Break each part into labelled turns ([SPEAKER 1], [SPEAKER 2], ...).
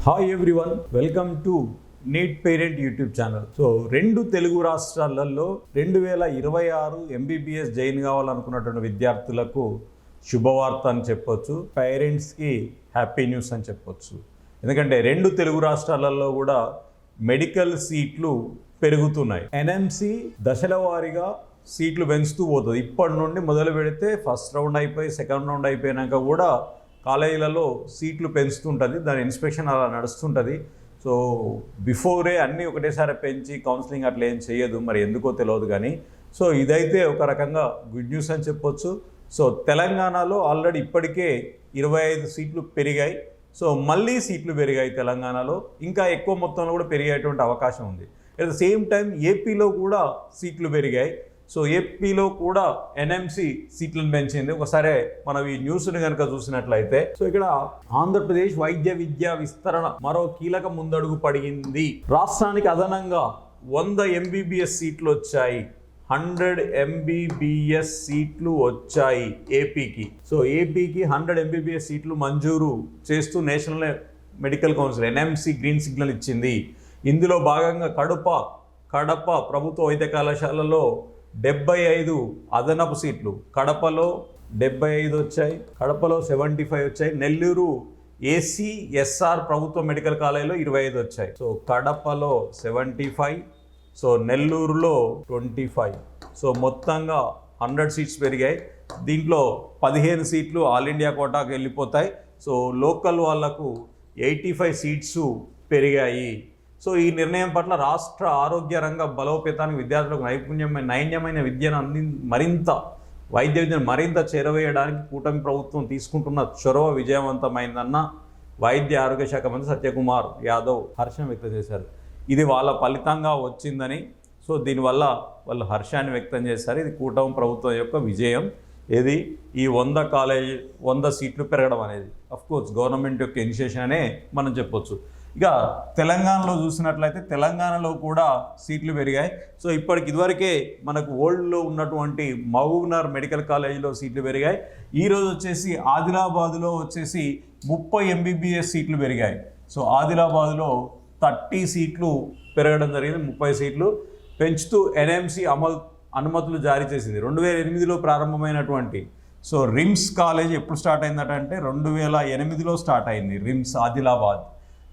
[SPEAKER 1] Hi everyone, welcome to NEET parent YouTube channel. So రెండు తెలుగు రాష్ట్రాలలో 2026 ఎంబీబీఎస్ జాయిన్ కావాలనుకున్నటువంటి విద్యార్థులకు శుభవార్త అని చెప్పొచ్చు. పేరెంట్స్కి హ్యాపీ న్యూస్ అని చెప్పొచ్చు. ఎందుకంటే రెండు తెలుగు రాష్ట్రాలలో కూడా మెడికల్ సీట్లు పెరుగుతున్నాయి. ఎన్ఎంసి దశల వారీగా సీట్లు పెంచుతూ పోతుంది. ఇప్పటి నుండి మొదలు పెడితే ఫస్ట్ రౌండ్ అయిపోయి సెకండ్ రౌండ్ అయిపోయినాక కూడా కాలేజీలలో సీట్లు పెంచుతుంటుంది. దాని ఇన్స్పెక్షన్ అలా నడుస్తుంటుంది. సో బిఫోరే అన్నీ ఒకటేసారి పెంచి కౌన్సిలింగ్ అట్లా ఏం చేయదు, మరి ఎందుకో తెలియదు. కానీ సో ఇదైతే ఒక రకంగా గుడ్ న్యూస్ అని చెప్పొచ్చు. సో తెలంగాణలో ఆల్రెడీ ఇప్పటికే 25 సీట్లు పెరిగాయి. సో మళ్ళీ సీట్లు పెరిగాయి తెలంగాణలో, ఇంకా ఎక్కువ మొత్తంలో కూడా పెరిగేటువంటి అవకాశం ఉంది. అట్ ద సేమ్ టైం ఏపీలో కూడా సీట్లు పెరిగాయి. సో ఏపీలో కూడా ఎన్ఎంసి సీట్లను పెంచింది. ఒకసారి మనం ఈ న్యూస్ని కనుక చూసినట్లయితే, సో ఇక్కడ ఆంధ్రప్రదేశ్ వైద్య విద్యా విస్తరణ మరో కీలక ముందడుగు పడింది. రాష్ట్రానికి అదనంగా 100 ఎంబీబీఎస్ సీట్లు వచ్చాయి. 100 ఎంబీబీఎస్ సీట్లు వచ్చాయి ఏపీకి. సో ఏపీకి 100 ఎంబీబీఎస్ సీట్లు మంజూరు చేస్తూ national medical council NMC green signal ఇచ్చింది. ఇందులో భాగంగా కడప ప్రభుత్వ వైద్య కళాశాలలో 75 అదనపు సీట్లు, కడపలో 75 వచ్చాయి, కడపలో 75 వచ్చాయి. నెల్లూరు ఏసీఎస్ఆర్ ప్రభుత్వ మెడికల్ కాలేజీలో 25 వచ్చాయి. సో కడపలో 75, సో నెల్లూరులో 25. సో మొత్తంగా 100 సీట్స్ పెరిగాయి. దీంట్లో 15 సీట్లు ఆల్ ఇండియా కోటాకు వెళ్ళిపోతాయి. సో లోకల్ వాళ్లకు 85 సీట్స్ పెరిగాయి. సో ఈ నిర్ణయం పట్ల రాష్ట్ర ఆరోగ్య రంగ బలోపేతానికి విద్యార్థులకు నాణ్యమైన విద్యను వైద్య విద్యను మరింత చేరవేయడానికి కూటమి ప్రభుత్వం తీసుకుంటున్న చొరవ విజయవంతమైందన్న వైద్య ఆరోగ్య శాఖ మంత్రి సత్యకుమార్ యాదవ్ హర్షం వ్యక్తం చేశారు. ఇది వాళ్ళ ఫలితంగా వచ్చిందని, సో దీనివల్ల వాళ్ళు హర్షాన్ని వ్యక్తం చేశారు. ఇది కూటమి ప్రభుత్వం యొక్క విజయం. ఇది ఈ 100 సీట్లు పెరగడం అనేది అఫ్కోర్స్ గవర్నమెంట్ యొక్క ఇనిషియేషన్ అనే మనం చెప్పొచ్చు. ఇక తెలంగాణలో చూసినట్లయితే తెలంగాణలో కూడా సీట్లు పెరిగాయి. సో ఇదివరకే మనకు ఓల్డ్లో ఉన్నటువంటి మహబూబ్నగర్ మెడికల్ కాలేజీలో సీట్లు పెరిగాయి. ఈరోజు వచ్చేసి ఆదిలాబాద్లో వచ్చేసి 30 ఎంబీబీఎస్ సీట్లు పెరిగాయి. సో ఆదిలాబాద్లో 30 సీట్లు పెరగడం జరిగింది. 30 సీట్లు పెంచుతూ ఎన్ఎంసి అనుమతులు జారీ చేసింది. 2008లో ప్రారంభమైనటువంటి సో రిమ్స్ కాలేజ్ ఎప్పుడు స్టార్ట్ అయిందటంటే 2008లో స్టార్ట్ అయింది రిమ్స్ ఆదిలాబాద్.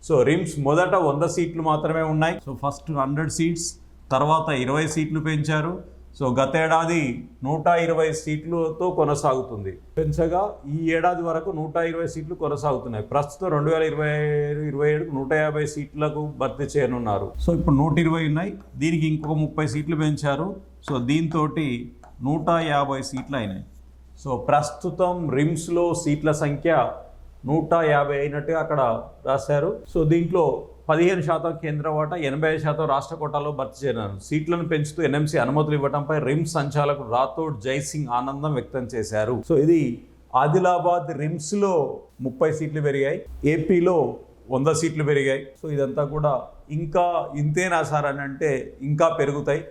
[SPEAKER 1] సో రిమ్స్ మొదట 100 సీట్లు మాత్రమే ఉన్నాయి. సో ఫస్ట్ 100 సీట్స్, తర్వాత 20 సీట్లు పెంచారు. సో గతేడాది 120 సీట్లతో కొనసాగుతుంది. పెంచగా ఈ ఏడాది వరకు 120 సీట్లు కొనసాగుతున్నాయి. ప్రస్తుతం 2026-27కు 150 సీట్లకు భర్తీ చేయనున్నారు. సో ఇప్పుడు 120 ఉన్నాయి. దీనికి ఇంకొక 30 సీట్లు పెంచారు. సో దీంతో 150 సీట్లు అయినాయి. సో ప్రస్తుతం రిమ్స్లో సీట్ల సంఖ్య 150 అయినట్టుగా అక్కడ రాశారు. సో దీంట్లో 15% కేంద్ర వాటా, 85% రాష్ట్ర కోటాలో భర్తీ చేయనున్నారు. సీట్లను పెంచుతూ ఎన్ఎంసి అనుమతులు ఇవ్వడంపై రిమ్స్ సంచాలకుడు రాథోడ్ జైసింగ్ ఆనందం వ్యక్తం చేశారు. సో ఇది ఆదిలాబాద్ రిమ్స్లో 30 సీట్లు పెరిగాయి, ఏపీలో 100 సీట్లు పెరిగాయి. సో ఇదంతా కూడా ఇంకా ఇంతేనా సార్ అని అంటే ఇంకా పెరుగుతాయి.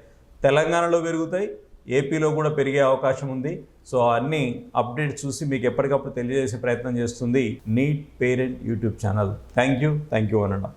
[SPEAKER 1] తెలంగాణలో పెరుగుతాయి, ఏపీలో కూడా పెరిగే అవకాశం ఉంది. సో అన్ని అప్డేట్స్ చూసి మీకు ఎప్పటికప్పుడు తెలియజేసే ప్రయత్నం చేస్తుంది NEET parent YouTube channel. Thank you అనడం.